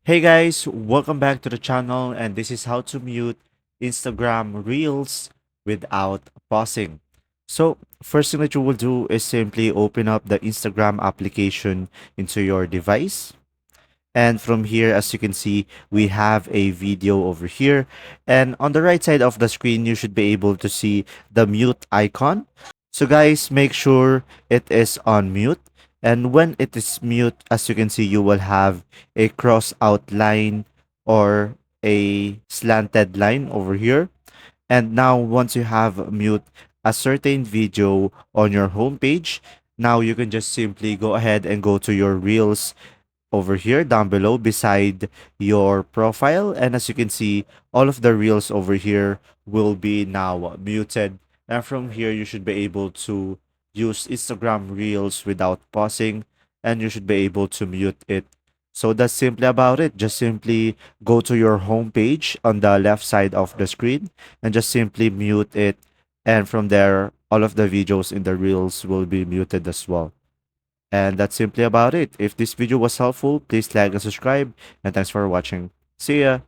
Hey guys, welcome back to the channel, and this is how to mute Instagram Reels without pausing. So, first thing that you will do is simply open up the Instagram application into your device. And from here, as you can see, we have a video over here. And on the right side of the screen, you should be able to see the mute icon. So guys, make sure it is on mute. And when it is mute, as you can see, you will have a cross out line or a slanted line over here. And now once you have mute a certain video on your homepage, now you can just simply go ahead and go to your Reels over here down below beside your profile, and as you can see, all of the reels over here will be now muted, and from here you should be able to use Instagram Reels without pausing, and you should be able to mute it. So that's simply about it. Just simply go to your home page on the left side of the screen and just simply mute it, and from there all of the videos in the reels will be muted as well. And that's simply about it. If this video was helpful, please like and subscribe. And thanks for watching. See ya!